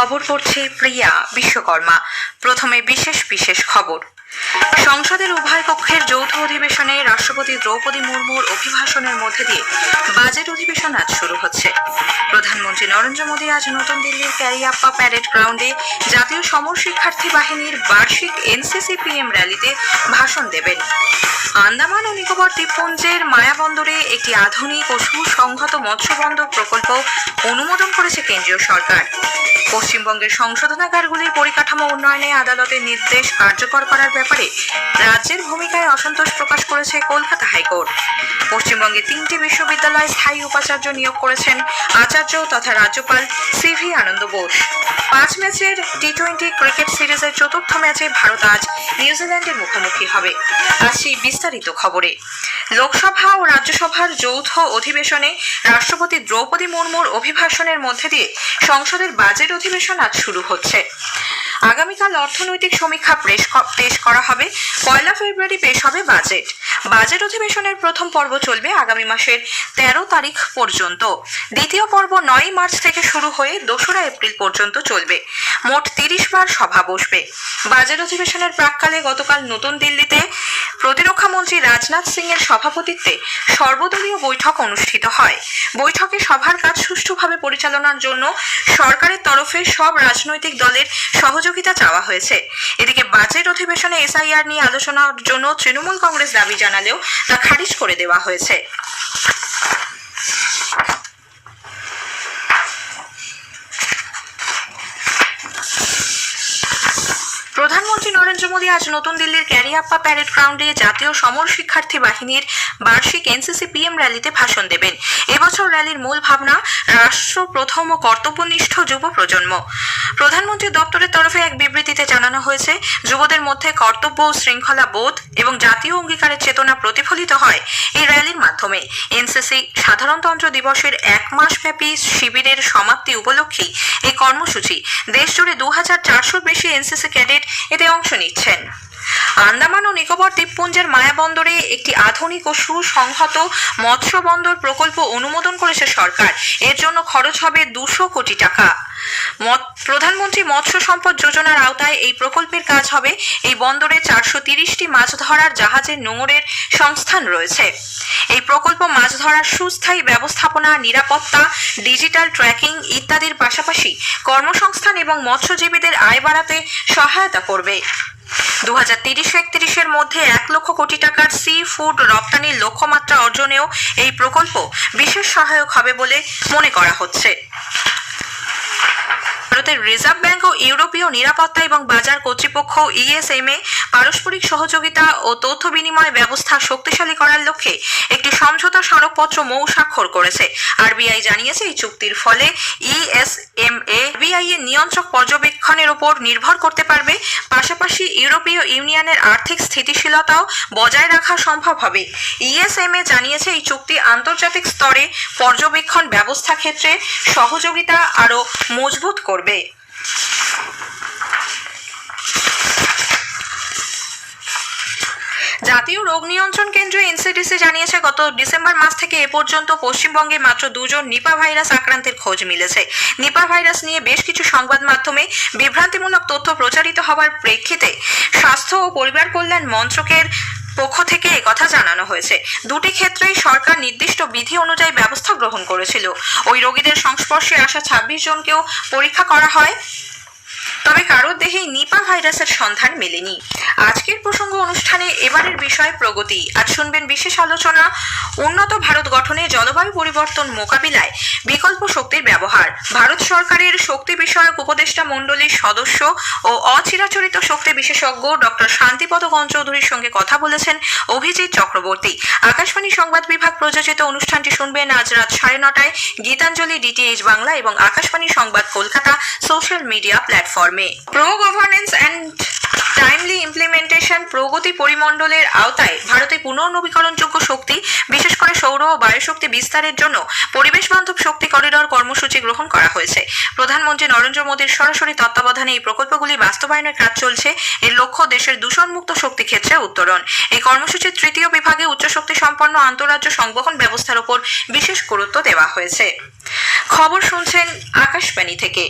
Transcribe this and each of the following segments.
খবর পড়ছে প্রিয়া বিশ্বকর্মা। প্রথমে বিশেষ খবর। সংসদের উভয় কক্ষের যৌথ অধিবেশনে রাষ্ট্রপতি দ্রৌপদী মুর্মুর অভিভাষণের মধ্যে দিয়ে বাজেট অধিবেশন আজ শুরু হচ্ছে। প্রধানমন্ত্রী নরেন্দ্র মোদী আজ নতুন দিল্লির ক্যারিয়াপ্পা প্যারেড গ্রাউন্ডে জাতীয় সমর শিক্ষার্থী বাহিনীর বার্ষিক NCCPM র্যালিতে ভাষণ দেবেন। আন্দামান ও নিকোবর দ্বীপপুঞ্জের মায়াবন্দরে একটি আধুনিক ও সুসংহত মৎস্যবন্দর প্রকল্প অনুমোদন করেছে কেন্দ্রীয় সরকার। পশ্চিমবঙ্গের সংশোধনাগারগুলির পরিকাঠামো উন্নয়নে আদালতের নির্দেশ কার্যকর করার ব্যাপারে রাজ্যের ভূমিকায় অসন্তোষ প্রকাশ করেছে কলকাতা হাইকোর্ট। পশ্চিমবঙ্গে 3টি বিশ্ববিদ্যালয়ে স্থায়ী উপাচার্য নিয়োগ করেছেন আচার্য তথা রাজ্যপাল CV আনন্দ বোস। 5 ম্যাচের T20 ক্রিকেট সিরিজের চতুর্থ ম্যাচে ভারত আজ নিউজিল্যান্ডের মুখোমুখি হবে। আসছি বিস্তারিত খবরে। লোকসভা ও রাজ্যসভার যৌথ অধিবেশনে রাষ্ট্রপতি দ্রৌপদী মুর্মুর অভিভাষণের মধ্যে দিয়ে সংসদের বাজেট অধিবেশন আজ শুরু হচ্ছে। আগামীকাল অর্থনৈতিক সমীক্ষা পেশ করা হবে। 1 ফেব্রুয়ারি পেশ হবে বাজেট অধিবেশনের প্রথম পর্ব চলবে আগামী মাসের 13 তারিখ পর্যন্ত। দ্বিতীয় পর্ব 9 মার্চ থেকে শুরু হয়ে 2রা এপ্রিল পর্যন্ত চলবে। মোট 30 বার সভা বসবে। বাজেট অধিবেশনের প্রাক্কালে গতকাল নতুন দিল্লিতে প্রতিরক্ষা মন্ত্রী রাজনাথ সিং এর সভাপতিত্বে সর্বদলীয় বৈঠক অনুষ্ঠিত হয়। বৈঠকে সভার কাজ সুষ্ঠুভাবে পরিচালনার জন্য সরকারের তরফে সব রাজনৈতিক দলের সহযোগিতা চাওয়া হয়েছে। এদিকে বাজেট অধিবেশনে SIR নিয়ে আলোচনার জন্য তৃণমূল কংগ্রেস দাবি জানালেও তা খারিজ করে দেওয়া হয়েছে। প্রধানমন্ত্রী নরেন্দ্র মোদী আজ নতুন দিল্লির ক্যারিয়াপ্পা প্যারেড গ্রাউন্ডে জাতীয় সমর শিক্ষার্থী বাহিনীর বার্ষিক NCCPM র্যালিতে ভাষণ দেবেন। এবছর র্যালির মূল ভাবনা রাষ্ট্র প্রথম ও কর্তব্যনিষ্ঠ যুব প্রজন্ম। প্রধানমন্ত্রীর দপ্তরের তরফে এক বিবৃতিতে জানানো হয়েছে, যুবদের মধ্যে কর্তব্য ও শৃঙ্খলা বোধ এবং জাতীয় অঙ্গীকারের চেতনা প্রতিফলিত হয় এই র্যালির মাধ্যমে। NCC সাধারণতন্ত্র দিবসের 1 মাসব্যাপী শিবিরের সমাপ্তি উপলক্ষে এই কর্মসূচি। দেশজুড়ে 2400 বেশি NCC ক্যাডেট এতে অংশ নিচ্ছেন। আন্দামান ও নিকোবর দ্বীপপুঞ্জের মায়াবন্দরে একটি আধুনিক ও সুসংহত মৎস্য বন্দর প্রকল্প অনুমোদন করেছে সরকার। এর জন্য খরচ হবে 200 কোটি টাকা। প্রধানমন্ত্রী মৎস্য সম্পদ যোজনার আওতায় এই প্রকল্পের কাজ হবে। এই বন্দরে 430টি মাছ ধরার জাহাজের নোঙরের সংস্থান রয়েছে। এই প্রকল্প মাছ ধরার সুস্থায়ী ব্যবস্থাপনা, নিরাপত্তা, ডিজিটাল ট্র্যাকিং ইত্যাদির পাশাপাশি কর্মসংস্থান এবং মৎস্যজীবীদের আয় বাড়াতে সহায়তা করবে। 2030-31 মধ্যে 1 লক্ষ কোটি টাকার সি ফুড রপ্তানির লক্ষ্যমাত্রা অর্জনেও এই প্রকল্প বিশেষ সহায়ক হবে বলে মনে করা হচ্ছে। ভারতের রিজার্ভ ব্যাংক ও ইউরোপীয় নিরাপত্তা এবং বাজার কর্তৃপক্ষ ESMA পারস্পরিক সহযোগিতা ও তথ্য বিনিময় ব্যবস্থা শক্তিশালী করার লক্ষ্যে একটি সমঝোতা স্মারকপত্র স্বাক্ষর করেছে। RBI জানিয়েছে, এই চুক্তির ফলে ESMA RBI এর নিয়ন্ত্রক পর্যবেক্ষণের উপর নির্ভর করতে পারবে। পাশাপাশি ইউরোপীয় ইউনিয়নের আর্থিক স্থিতিশীলতাও বজায় রাখা সম্ভব হবে। ESMA জানিয়েছে, এই চুক্তি আন্তর্জাতিক স্তরে পর্যবেক্ষণ ব্যবস্থা ক্ষেত্রে সহযোগিতা আরও মজবুত করবে। জাতীয় রোগ নিয়ন্ত্রণ কেন্দ্র NCDC জানিয়েছে, গত ডিসেম্বর মাস থেকে এ পর্যন্ত পশ্চিমবঙ্গে মাত্র 2 জন নিপা ভাইরাস আক্রান্তের খোঁজ মিলেছে। নিপা ভাইরাস নিয়ে বেশ কিছু সংবাদ মাধ্যমে বিভ্রান্তিমূলক তথ্য প্রচারিত হওয়ার প্রেক্ষিতে স্বাস্থ্য ও পরিবার কল্যাণ মন্ত্রকের পক্ষ থেকে একথা জানানো হয়েছে। দুটি ক্ষেত্রেই সরকার নির্দিষ্ট বিধি অনুযায়ী ব্যবস্থা গ্রহণ করেছিল। ওই রোগীদের সংস্পর্শে আসা 26 জনকেও পরীক্ষা করা হয়, তবে কারোর দেহেই নিপা ভাইরাসের সন্ধান মেলেনি। আজকের প্রসঙ্গ অনুষ্ঠানে এবারের বিষয় প্রগতি। আজ শুনবেন বিশেষ আলোচনা, উন্নত ভারত গঠনে জলবায়ু পরিবর্তন মোকাবিলায় বিকল্প শক্তির ব্যবহার। ভারত সরকারের শক্তি বিষয়ক উপদেষ্টা মণ্ডলীর সদস্য ও অচিরাচরিত শক্তি বিশেষজ্ঞ ডক্টর শান্তিপদ গণচৌধুরীর সঙ্গে কথা বলেছেন অভিজিৎ চক্রবর্তী। আকাশবাণী সংবাদ বিভাগ প্রযোজিত অনুষ্ঠানটি শুনবেন আজ রাত 9:30টায় গীতাঞ্জলি DTH বাংলা এবং আকাশবাণী সংবাদ কলকাতা সোশ্যাল মিডিয়া প্ল্যাটফর্মে। Pro governance and timely implementation প্রগতি পরিমণ্ডলের আওতায় ভারতে পুনর্নবীকরণযোগ্য শক্তি, বিশেষ করে সৌর ও বায়ুশক্তি বিস্তারের জন্য পরিবেশ বান্ধব শক্তি করিডর কর্মসূচি গ্রহণ করা হয়েছে। প্রধানমন্ত্রী নরেন্দ্র মোদীর সরাসরি তত্ত্বাবধানে এই প্রকল্পগুলি বাস্তবায়নের কাজ চলছে। এর লক্ষ্য দেশের দূষণমুক্ত শক্তি ক্ষেত্রে উত্তরণ। এই কর্মসূচির তৃতীয় বিভাগে উচ্চ শক্তি সম্পন্ন আন্তঃরাজ্য সংবহন ব্যবস্থার উপর বিশেষ গুরুত্ব দেওয়া হয়েছে। খবর শুনছেন আকাশবাণী থেকে।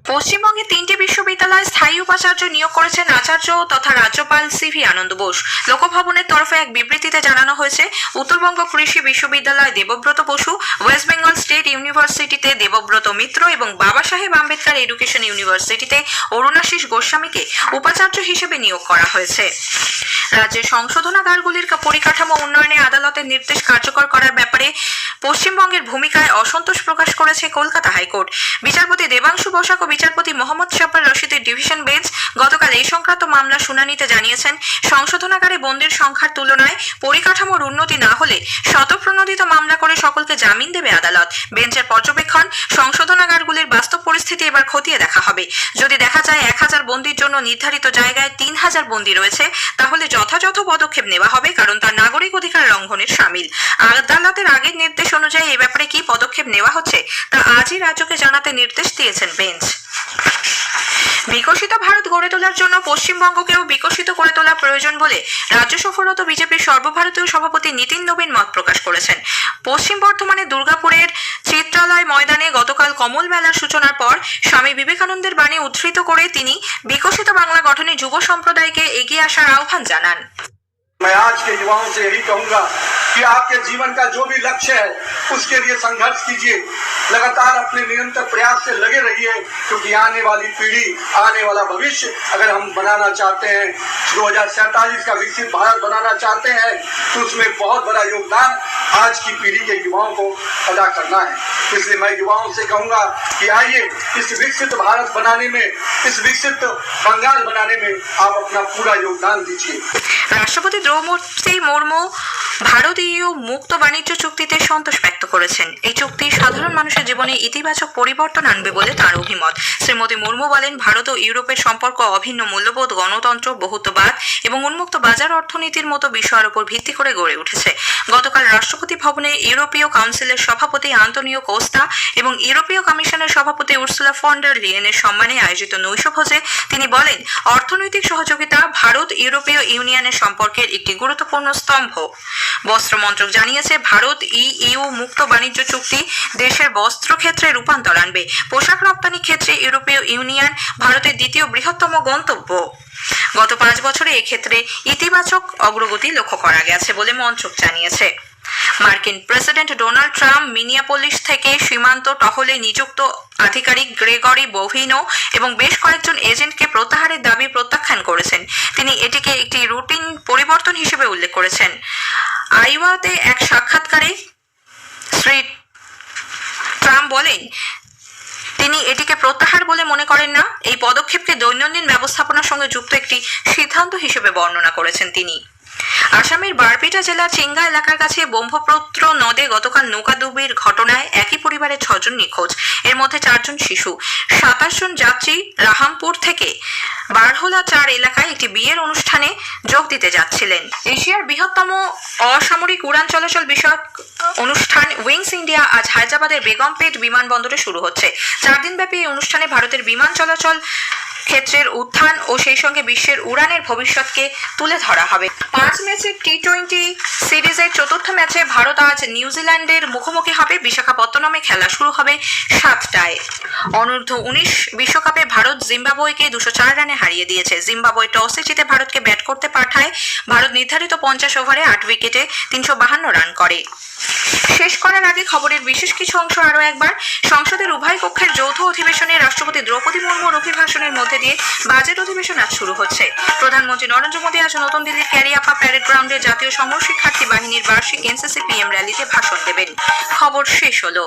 পশ্চিমবঙ্গে 3টি বিশ্ববিদ্যালয়ে স্থায়ী উপাচার্য নিয়োগ করেছেন আচার্য তথা রাজ্যপাল সিভি আনন্দ বোস। লোকভবনের তরফে এক বিবৃতিতে জানানো হয়েছে, উত্তরবঙ্গ কৃষি বিশ্ববিদ্যালয় দেবব্রত বসু, ওয়েস্ট বেঙ্গল স্টেট ইউনিভার্সিটিতে দেবব্রত মিত্র এবং বাবা সাহেব আম্বেদকর এডুকেশন ইউনিভার্সিটিতে অরুণাশিস গোস্বামীকে উপাচার্য হিসেবে নিয়োগ করা হয়েছে। রাজ্যের সংশোধনাগারগুলির পরিকাঠামো উন্নয়নে আদালতের নির্দেশ কার্যকর করার ব্যাপারে পশ্চিমবঙ্গের ভূমিকায় অসন্তোষ প্রকাশ করেছে কলকাতা হাইকোর্ট। বিচারপতি দেবাংশু বসাক ও বিচারপতি মোহাম্মদ শাব্বার রশিদের ডিভিশন বেঞ্চ গতকাল এই সংক্রান্ত মামলা শুনানিতে জানিয়েছেন, সংশোধনাগারে বন্দির সংখ্যার তুলনায় পরিকাঠামোর উন্নতি না হলে স্বতঃপ্রণোদিত মামলা করে সকলকে জামিন দেবে আদালত। বেঞ্চের পর্যবেক্ষণ, সংশোধনাগারগুলির বাস্তব পরিস্থিতি এবার খতিয়ে দেখা হবে। যদি দেখা যায় 1000 বন্দির জন্য নির্ধারিত জায়গায় 3000 বন্দি রয়েছে, তাহলে যথাযথ পদক্ষেপ নেওয়া হবে, কারণ তা নাগরিক অধিকার লঙ্ঘনের শামিল। আদালতের আগের নির্দেশ অনুযায়ী এ ব্যাপারে কি পদক্ষেপ নেওয়া হচ্ছে তা আজই রাজ্যকে জানাতে নির্দেশ দিয়েছেন বেঞ্চ। বিকশিত ভারত গড়ে তোলার জন্য পশ্চিমবঙ্গকেও বিকশিত করে তোলা প্রয়োজন বলে রাজ্য সফররত বিজেপির সর্বভারতীয় সভাপতি নীতিন নবীন মত প্রকাশ করেছেন। পশ্চিম বর্ধমানের দুর্গাপুরের চিত্রালয় ময়দানে গতকাল কমল মেলার সূচনার পর স্বামী বিবেকানন্দের বাণী উদ্ধৃত করে তিনি বিকশিত বাংলা গঠনে যুব সম্প্রদায়কে এগিয়ে আসার আহ্বান জানান। मैं आज के युवाओं से यही कहूंगा कि आपके जीवन का जो भी लक्ष्य है उसके लिए संघर्ष कीजिए, लगातार अपने निरंतर प्रयास से लगे रहिए, क्योंकि आने वाली पीढ़ी, आने वाला भविष्य अगर हम बनाना चाहते हैं, 2047 का विकसित भारत बनाना चाहते हैं, तो उसमें बहुत बड़ा योगदान आज की पीढ़ी के युवाओं को अदा करना है। इसलिए मैं युवाओं से कहूंगा कि आइए इस विकसित भारत बनाने में, इस विकसित बंगाल बनाने में आप अपना पूरा योगदान दीजिए। রাষ্ট্রপতি দ্রৌপদী মুর্মু ভারতীয় মুক্ত বাণিজ্য চুক্তিতে সন্তোষ ব্যক্ত করেছেন। এই চুক্তি সাধারণ মানুষের জীবনে ইতিবাচক পরিবর্তন আনবে বলে তার অভিমত। শ্রীমতী মুর্মু বলেন, ভারত ও ইউরোপের সম্পর্ক অভিন্ন মূল্যবোধ, গণতন্ত্র, বহুত্ববাদ এবং উন্মুক্ত বাজার অর্থনীতির মতো বিষয়ের উপর ভিত্তি করে গড়ে উঠেছে। গতকাল রাষ্ট্রপতি ভবনে ইউরোপীয় কাউন্সিলের সভাপতি আন্তোনিও কোস্তা এবং ইউরোপীয় কমিশনের সভাপতি উর্সুলা ফন ডার লিয়েনের সম্মানে আয়োজিত নৈশভোজে তিনি বলেন, অর্থনৈতিক সহযোগিতা ভারত ইউরোপীয় ইউনিয়নের সম্পর্কের একটি গুরুত্বপূর্ণ স্তম্ভ। বস্ত্র মন্ত্রক জানিয়েছে, ভারত ইউ মুক্ত বাণিজ্য চুক্তি দেশের বস্ত্র ক্ষেত্রে রূপান্তর আনবে। পোশাক রপ্তানি ক্ষেত্রে ইউরোপীয় ইউনিয়ন ভারতের দ্বিতীয় বৃহত্তম গন্তব্য। গত 5 বছরে এক্ষেত্রে ইতিবাচক অগ্রগতি লক্ষ্য করা গেছে বলে মন্ত্রক জানিয়েছে। মার্কিন প্রেসিডেন্ট ডোনাল্ড ট্রাম্প মিনিয়াপোলিস থেকে সীমান্ত টহলে নিযুক্ত আধিকারিক গ্রেগরি বোভিনো এবং বেশ কয়েকজন এজেন্টকে প্রত্যাহারের দাবি প্রত্যাখ্যান করেছেন। তিনি এটিকে একটি রুটিন পরিবর্তন হিসেবে উল্লেখ করেছেন। আইওয়াতে এক সাক্ষাৎকারে শ্রী ট্রাম্প বলেন, তিনি এটিকে প্রত্যাহার বলে মনে করেন না। এই পদক্ষেপকে দৈনন্দিন ব্যবস্থাপনার সঙ্গে যুক্ত একটি সিদ্ধান্ত হিসেবে বর্ণনা করেছেন তিনি। আসামের বারপেটা জেলার চিঙ্গা এলাকার কাছে ব্রহ্মপুত্র নদে গতকাল নৌকাডুবির ঘটনায় একই পরিবারের 6 জন নিখোঁজ, এর মধ্যে 4 জন শিশু। 27 জন যাত্রী রাহামপুর থেকে বারহোলা 4 এলাকায় একটি বিয়ের অনুষ্ঠানে যোগ দিতে যাচ্ছিলেন। এশিয়ার বৃহত্তম অসামরিক উড়ান চলাচল বিষয়ক অনুষ্ঠান উইংস ইন্ডিয়া আজ হায়দ্রাবাদের বেগমপেট বিমানবন্দরে শুরু হচ্ছে। 4 দিনব্যাপী এই অনুষ্ঠানে ভারতের বিমান চলাচল ক্ষেত্রের উত্থান ও সেই সঙ্গে বিশ্বের উড়ানের ভবিষ্যৎকে তুলে ধরা হবে। 5 ম্যাচের টি20 সিরিজের 4র্থ ম্যাচে ভারত আজ নিউজিল্যান্ডের মুখোমুখি হবে। বিশাখাপত্তনমে খেলা শুরু হবে 7টায়। অনূর্ধ্ব 19 বিশ্বকাপে ভারত জিম্বাবুয়েকে 204 রানে হারিয়ে দিয়েছে। জিম্বাবুয়ে টসে জিতে ভারতকে ব্যাট করতে পাঠায়। ভারত নির্ধারিত 50 ওভারে 8 উইকেটে 352 রান করে। শেষ করার আগে খবরের বিশেষ কিছু অংশ আরও একবার। সংসদের উভয় কক্ষের যৌথ অধিবেশনে রাষ্ট্রপতি দ্রৌপদী মুর্মুর অভিভাষণের মধ্যে দিয়ে বাজেট অধিবেশন আজ শুরু হচ্ছে। প্রধানমন্ত্রী নরেন্দ্র মোদী আজ নতুন দিল্লির ক্যারিয়াপা প্যারেড গ্রাউন্ডে জাতীয় সমর শিক্ষার্থী বাহিনীর বার্ষিক এনসিসি পিএম র্যালিতে ভাষণ দেবেন। খবর শেষ হলো।